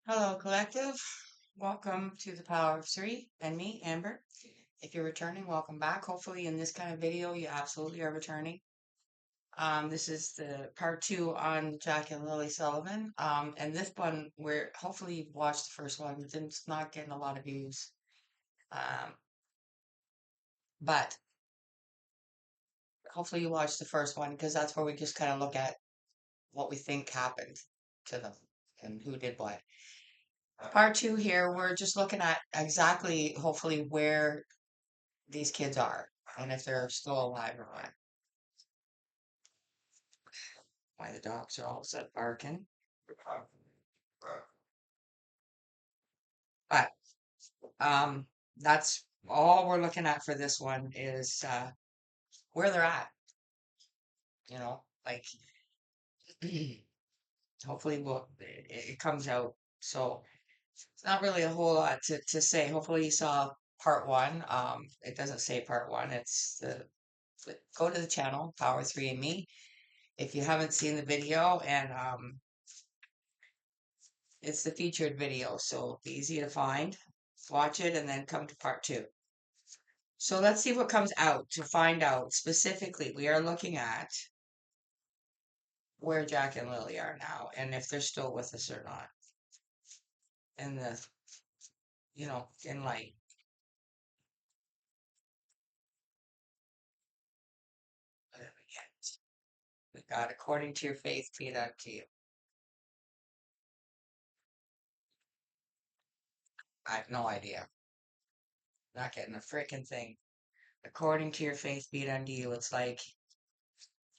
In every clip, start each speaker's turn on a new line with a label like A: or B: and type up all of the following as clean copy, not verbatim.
A: Hello, collective. Welcome to the Power of Three and me, Amber. If you're returning, welcome back. Hopefully, in this kind of video, you absolutely are returning. This is the part two on Jack and Lillie Sullivan. And this one, where hopefully you've watched the first one, it's not getting a lot of views. Um, but hopefully you watched the first one because that's where we just kind of look at what we think happened to them and who did what. Part two here, we're just looking at exactly, hopefully, where these kids are and if they're still alive or not. Why the dogs are all set barking. But um that's all we're looking at for this one is where they're at, like hopefully it comes out. So it's not really a whole lot to say. Hopefully you saw part one. It doesn't say part one, it's the go to the channel, Power 3 and Me, if you haven't seen the video, and it's the featured video, so it'll be easy to find. Watch it and then come to part two. So let's see what comes out to find out specifically. We are looking at where Jack and Lillie are now and if they're still with us or not. In the, in light. What did we get? We got according to your faith, be it unto you. I have no idea. Not getting a freaking thing. According to your faith, be it unto you. It's like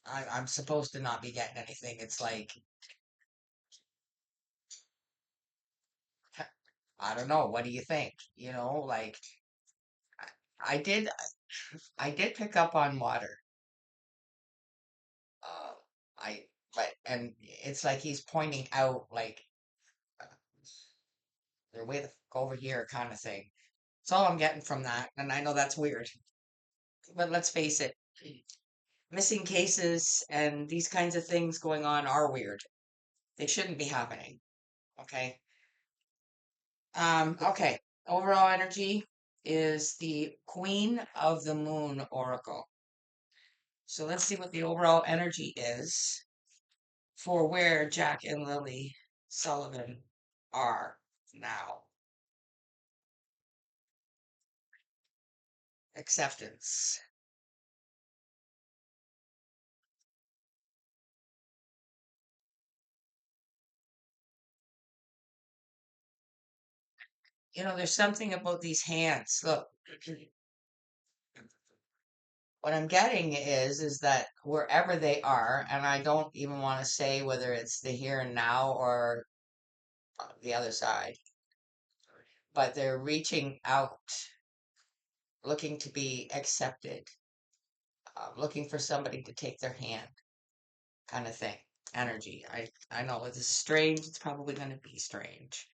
A: I'm supposed to not be getting anything. It's like I don't know. What do you think? Like I did I did pick up on water. Uh, I but and it's like he's pointing out like uh, their way to go over here kind of thing. That's all I'm getting from that, and I know that's weird, but let's face it, missing cases and these kinds of things going on are weird. They shouldn't be happening. Okay. Okay. Overall energy is the Queen of the Moon Oracle. So let's see what the overall energy is for where Jack and Lillie Sullivan are now. Acceptance. There's something about these hands. Look, what I'm getting is that wherever they are, and I don't even want to say whether it's the here and now or the other side, but they're reaching out, looking to be accepted, looking for somebody to take their hand, kind of thing. Energy. I know it's strange. It's probably going to be strange.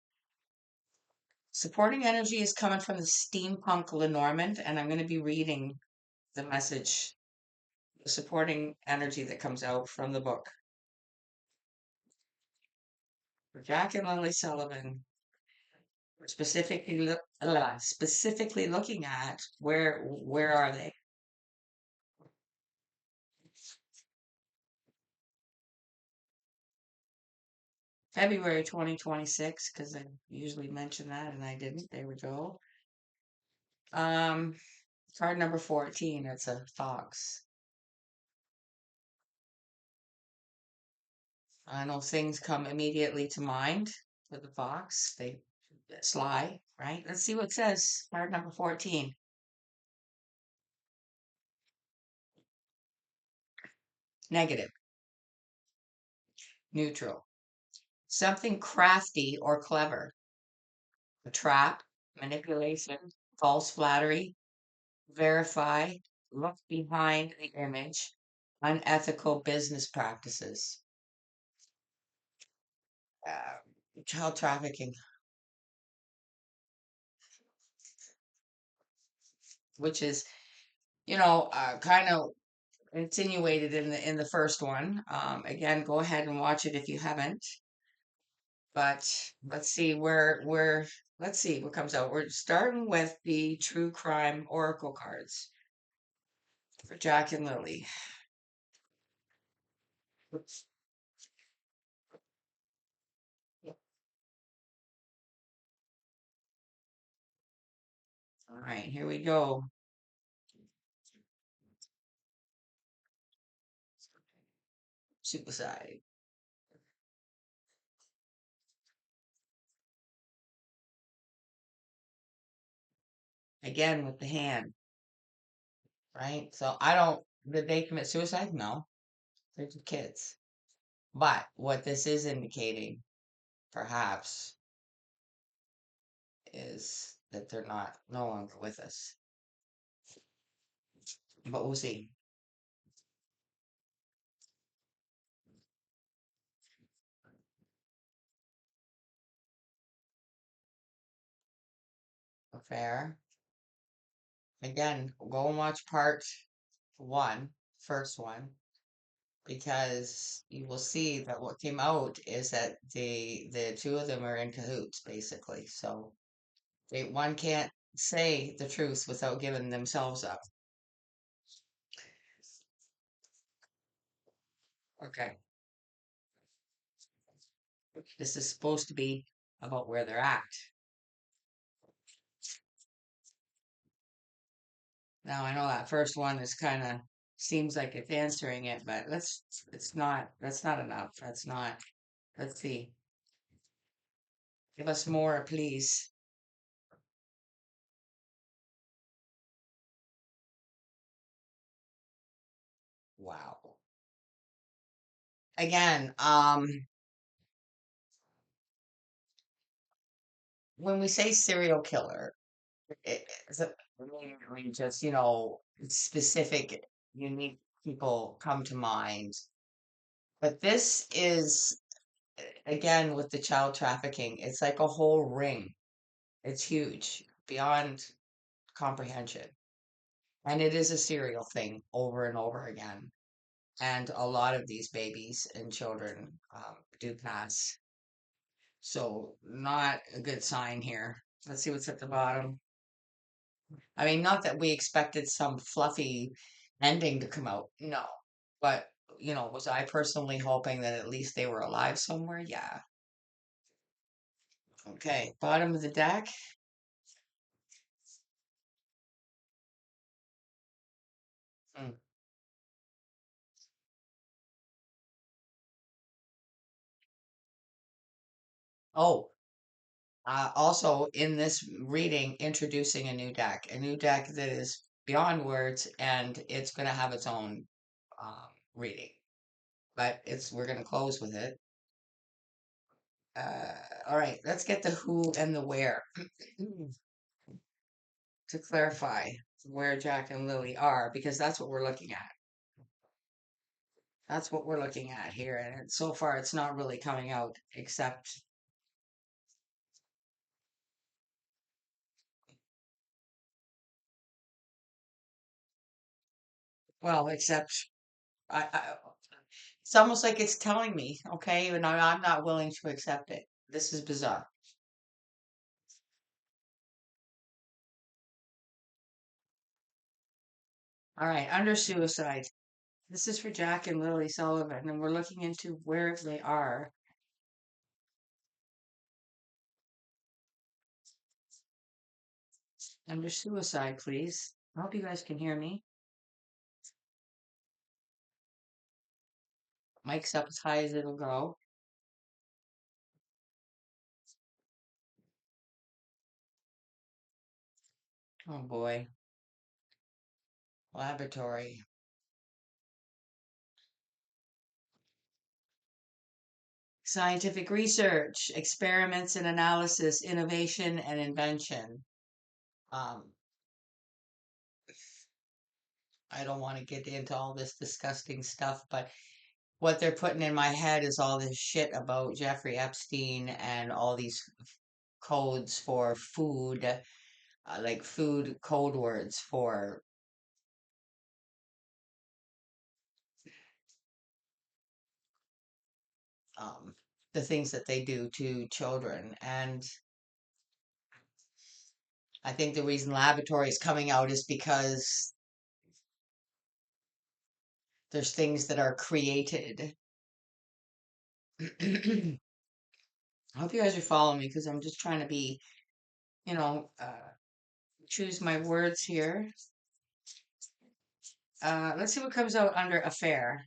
A: Supporting energy is coming from the steampunk Lenormand, and I'm going to be reading the message, the supporting energy that comes out from the book. For Jack and Lillie Sullivan, we're specifically looking at where are they? February 2026, because I usually mention that and I didn't. There we go. Um, Card number 14, it's a fox. I know things come immediately to mind with the fox. They sly, right? Let's see what it says. Card number 14. Negative, neutral. Something crafty or clever. A trap, manipulation, false flattery, verify, look behind the image, unethical business practices, child trafficking, which is, kind of insinuated in the first one. Again, go ahead and watch it if you haven't. But let's see let's see what comes out. We're starting with the true crime oracle cards for Jack and Lily. All right, here we go. Suicide. Again with the hand, right? So I don't, did they commit suicide? No, they're just kids. But what this is indicating, perhaps, is that they're not no longer with us. But we'll see. Fair. Again, go and watch part one, first one, because you will see that what came out is that the two of them are in cahoots, basically. So one can't say the truth without giving themselves up. Okay. This is supposed to be about where they're at. Now I know that first one is kind of seems like it's answering it, but it's not, that's not enough. That's not, let's see. Give us more, please. Wow. Again, when we say serial killer, it's a, we just, specific, unique people come to mind. But this is, again, with the child trafficking, it's like a whole ring. It's huge, beyond comprehension. And it is a serial thing over and over again. And a lot of these babies and children do pass. So, not a good sign here. Let's see what's at the bottom. I mean, not that we expected some fluffy ending to come out. No. But, was I personally hoping that at least they were alive somewhere? Yeah. Okay. Bottom of the deck. Hmm. Oh, also in this reading, introducing a new deck that is beyond words, and it's going to have its own reading. But we're going to close with it. Uh, all right, let's get the who and the where to clarify where Jack and Lily are, because that's what we're looking at. That's what we're looking at here, and so far it's not really coming out, except, well, except I it's almost like it's telling me, okay, and I'm not willing to accept it. This is bizarre. All right, under suicide. This is for Jack and Lily Sullivan, and we're looking into where they are. Under suicide, please. I hope you guys can hear me. Mic's up as high as it'll go. Oh boy. Laboratory. Scientific research, experiments and analysis, innovation and invention. Um, I don't want to get into all this disgusting stuff, but what they're putting in my head is all this shit about Jeffrey Epstein and all these codes for food, like food code words for, um, the things that they do to children. And I think the reason lavatory is coming out is because there's things that are created. I hope you guys are following me because I'm just trying to be, you know, choose my words here. Let's see what comes out under affair.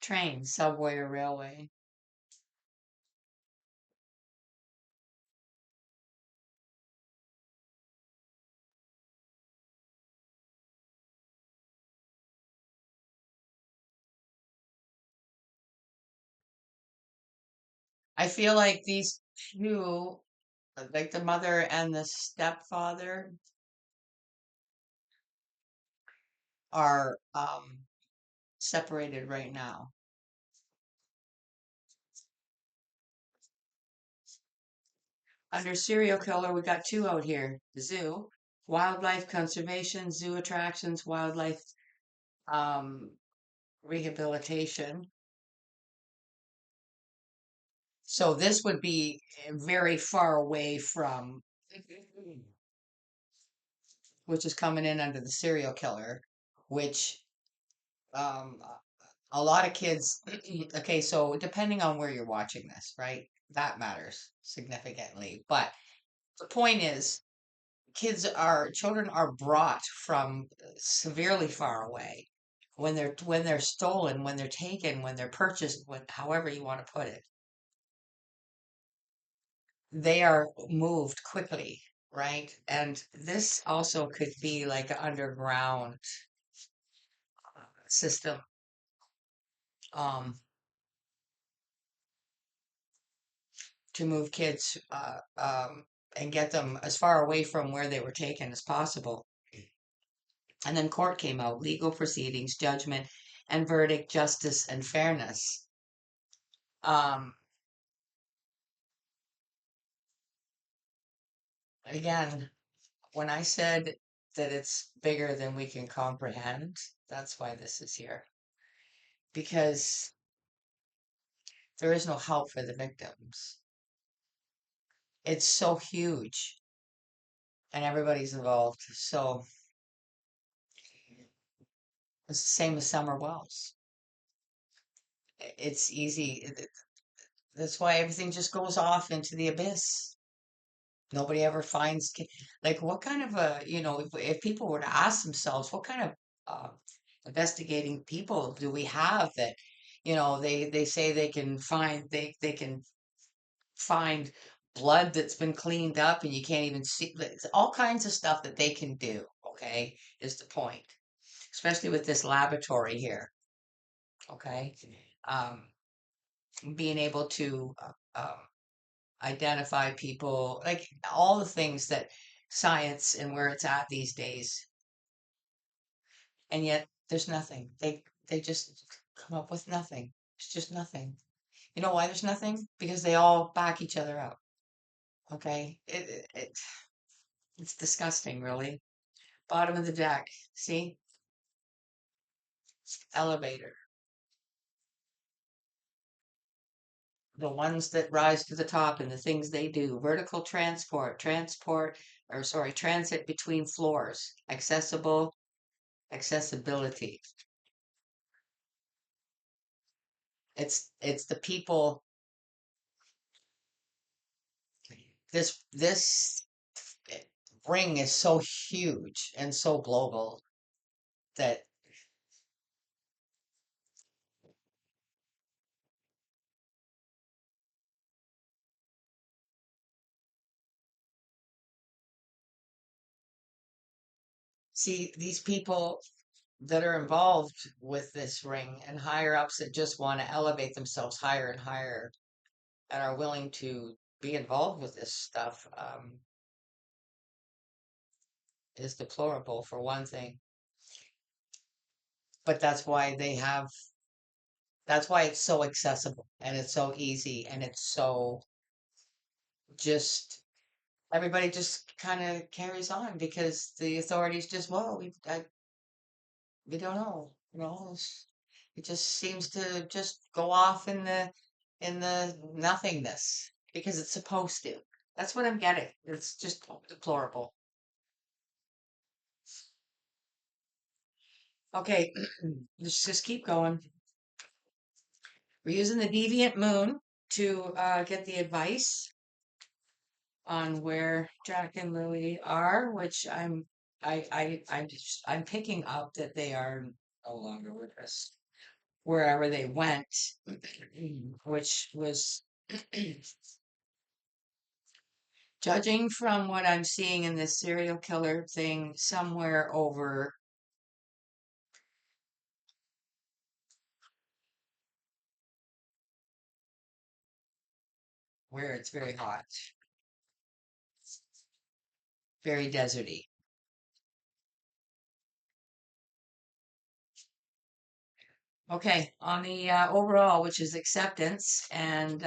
A: Train, subway, or railway. I feel like these two, like the mother and the stepfather, are separated right now. Under serial killer, we got two out here. Zoo, wildlife conservation, zoo attractions, wildlife um, rehabilitation. So this would be very far away from, which is coming in under the serial killer, which um, a lot of kids, okay, so depending on where you're watching this, right? That matters significantly. But the point is, children are brought from severely far away when they're stolen, when they're taken, when they're purchased, however you want to put it. They are moved quickly, right? And this also could be like an underground system, um, to move kids and get them as far away from where they were taken as possible. And then court came out, legal proceedings, judgment, and verdict, justice, and fairness. Um, Again, when I said that it's bigger than we can comprehend, that's why this is here. Because there is no help for the victims. It's so huge and everybody's involved. So it's the same as Summer Wells. It's easy. That's why everything just goes off into the abyss. Nobody ever finds, like, what kind of if people were to ask themselves, what kind of uh, investigating people do we have that, they say they can find blood that's been cleaned up and you can't even see, it's all kinds of stuff that they can do, okay, is the point. Especially with this laboratory here, okay? Um, Being able to identify people, like all the things that science and where it's at these days, and yet there's nothing. They just come up with nothing. It's just nothing. You know why there's nothing? Because they all back each other up. Okay, it's disgusting, really. Bottom of the deck. See, elevator. The ones that rise to the top and the things they do. Vertical transit between floors. Accessibility. It's the people. This ring is so huge and so global that, see, these people that are involved with this ring and higher ups that just want to elevate themselves higher and higher and are willing to be involved with this stuff, is deplorable for one thing. But that's why it's so accessible and it's so easy and it's so just everybody just kind of carries on because the authorities just, well, we don't know. You know, it just seems to just go off in the nothingness because it's supposed to. That's what I'm getting. It's just deplorable. Okay, let's just keep going. We're using the deviant moon to get the advice on where Jack and Lily are, which I'm picking up that they are no longer with us wherever they went, which was judging from what I'm seeing in this serial killer thing somewhere over where it's very hot, very deserty. Okay, on the overall, which is acceptance, and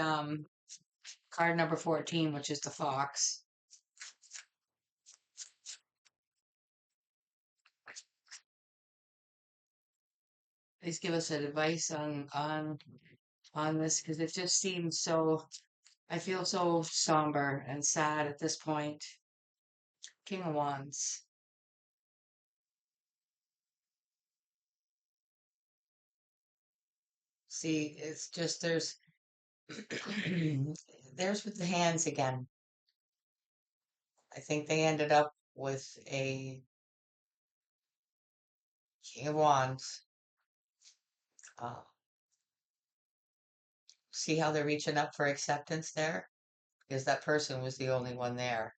A: card number 14, which is the fox. Please give us advice on this because it just seems so. I feel so somber and sad at this point. King of Wands. See, it's just there's with the hands again. I think they ended up with a King of Wands. Uh, see how they're reaching up for acceptance there? Because that person was the only one there.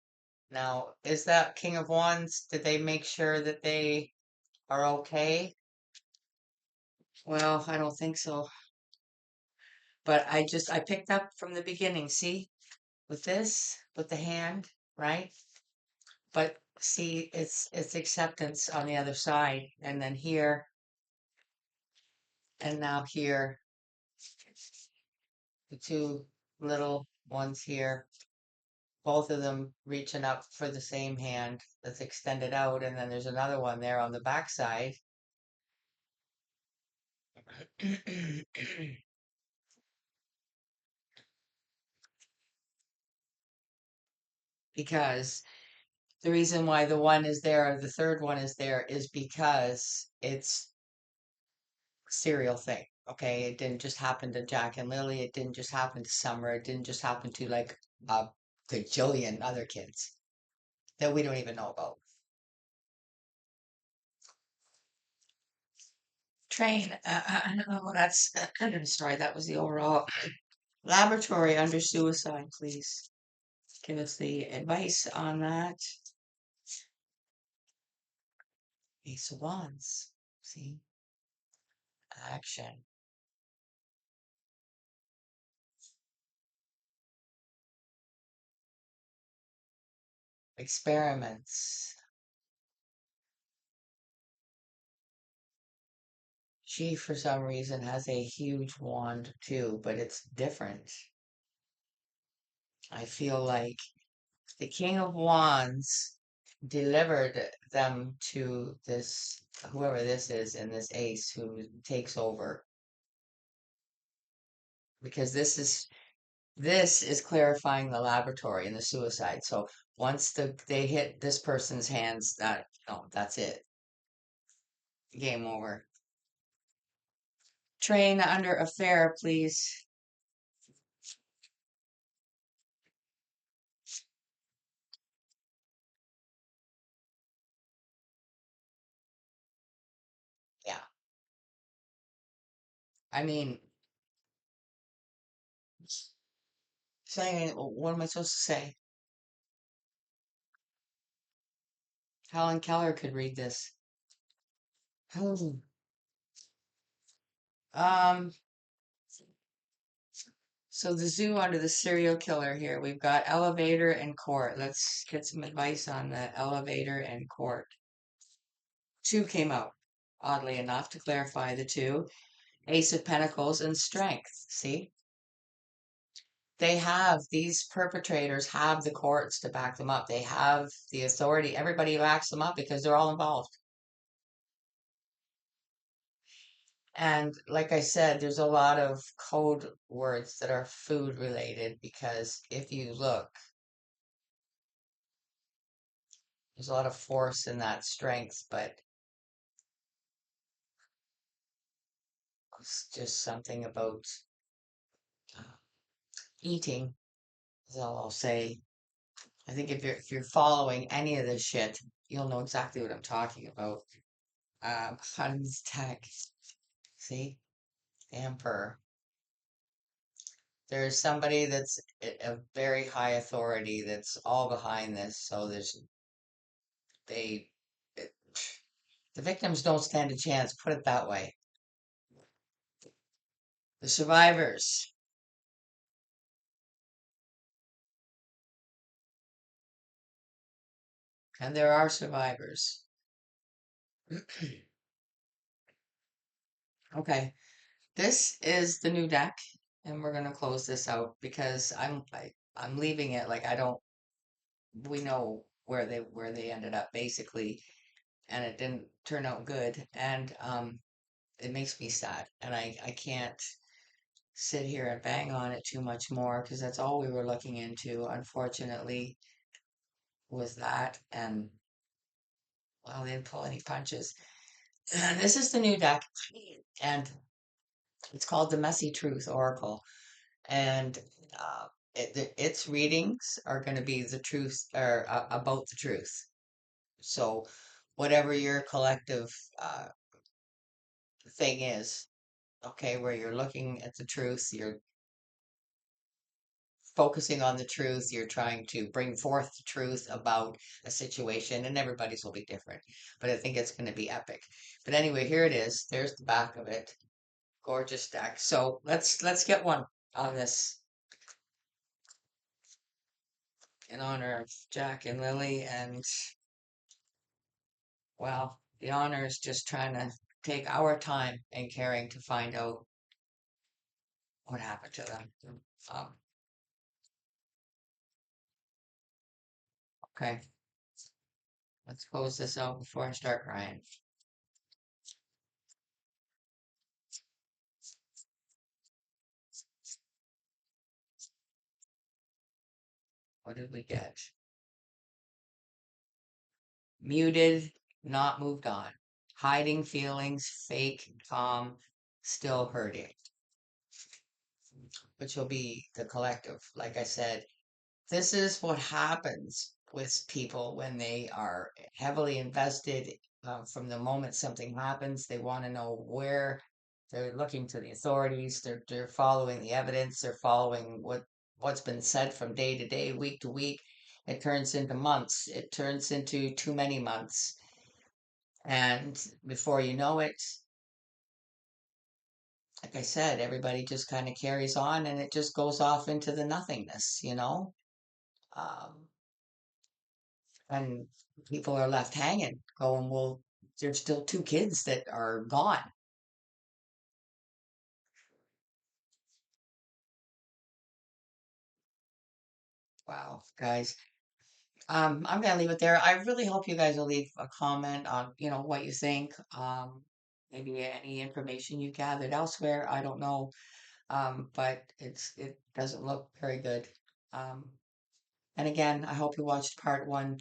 A: Now, is that King of Wands? Did they make sure that they are okay? Well, I don't think so. But I picked up from the beginning, see, with this, with the hand, right? But see, it's acceptance on the other side, and then here, and now here, the two little ones here, both of them reaching up for the same hand that's extended out, and then there's another one there on the back side. Because the reason why the one is there, the third one is there, is because it's a serial thing. Okay, it didn't just happen to Jack and Lily. It didn't just happen to Summer. It didn't just happen to like a gajillion other kids that we don't even know about. Train. No, that's sorry. That was the overall laboratory under suicide. Please give us the advice on that. Ace of Wands. See, action, experiments. She, for some reason, has a huge wand too, but it's different. I feel like the King of Wands delivered them to this, whoever this is, and this ace who takes over. Because this is clarifying the laboratory and the suicide. So once they hit this person's hands, that no, that's it. Game over. Train under affair, please. Yeah. I mean, saying what am I supposed to say? Helen Keller could read this. Oh. Um, so the zoo under the serial killer here. We've got elevator and court. Let's get some advice on the elevator and court. Two came out, oddly enough, to clarify the two. Ace of Pentacles and strength. See? These perpetrators have the courts to back them up. They have the authority. Everybody backs them up because they're all involved. And like I said, there's a lot of code words that are food related because if you look, there's a lot of force in that strength, but it's just something about uh, eating, is all I'll say. I think if you're following any of this shit, you'll know exactly what I'm talking about. Han's tech. See? The Emperor. There's somebody that's a very high authority that's all behind this. So they, it, the victims don't stand a chance, put it that way. The survivors, and there are survivors. Okay, this is the new deck, and we're gonna close this out because I'm leaving it like I don't. We know where they ended up basically, and it didn't turn out good, and it makes me sad, and I can't sit here and bang on it too much more because that's all we were looking into, unfortunately, was that, and well, they didn't pull any punches. And this is the new deck, and it's called the Messy Truth Oracle, and uh, its readings are going to be the truth or about the truth. So, whatever your collective uh, thing is, okay, where you're looking at the truth, you're focusing on the truth, you're trying to bring forth the truth about a situation, and everybody's will be different. But I think it's going to be epic. But anyway, here it is. There's the back of it. Gorgeous deck. So let's get one on this in honor of Jack and Lily, and well, the honor is just trying to take our time and caring to find out what happened to them. Um, okay, let's close this out before I start crying. What did we get? Muted, not moved on. Hiding feelings, fake, calm, still hurting, which will be the collective. Like I said, this is what happens with people when they are heavily invested from the moment something happens. They want to know where they're looking to the authorities. They're following the evidence. They're following what's been said from day to day, week to week. It turns into months. It turns into too many months. And before you know it, like I said, everybody just kind of carries on and it just goes off into the nothingness. Um, and people are left hanging, going, well, there's still two kids that are gone. Wow, guys. I'm gonna leave it there. I really hope you guys will leave a comment on, what you think. Maybe any information you gathered elsewhere. I don't know. But it doesn't look very good. Um, and again, I hope you watched part one.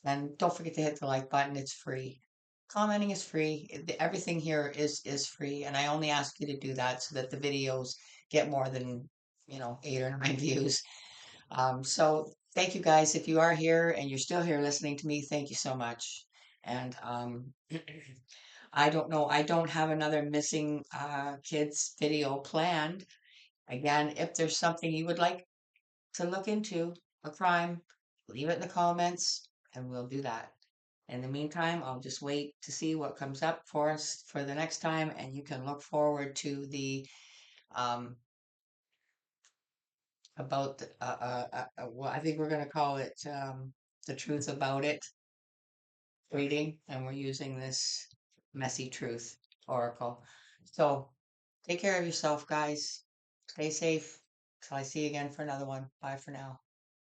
A: And don't forget to hit the like button. It's free. Commenting is free. Everything here is free, and I only ask you to do that so that the videos get more than 8 or 9 views. So thank you guys. If you are here and you're still here listening to me, thank you so much. And I don't know. I don't have another missing kids video planned. Again, if there's something you would like to look into, a crime, leave it in the comments, and we'll do that. In the meantime, I'll just wait to see what comes up for us for the next time, and you can look forward to the um about well, I think we're gonna call it the truth about it reading, and we're using this messy truth oracle. So take care of yourself, guys. Stay safe. Till I see you again for another one. Bye for now.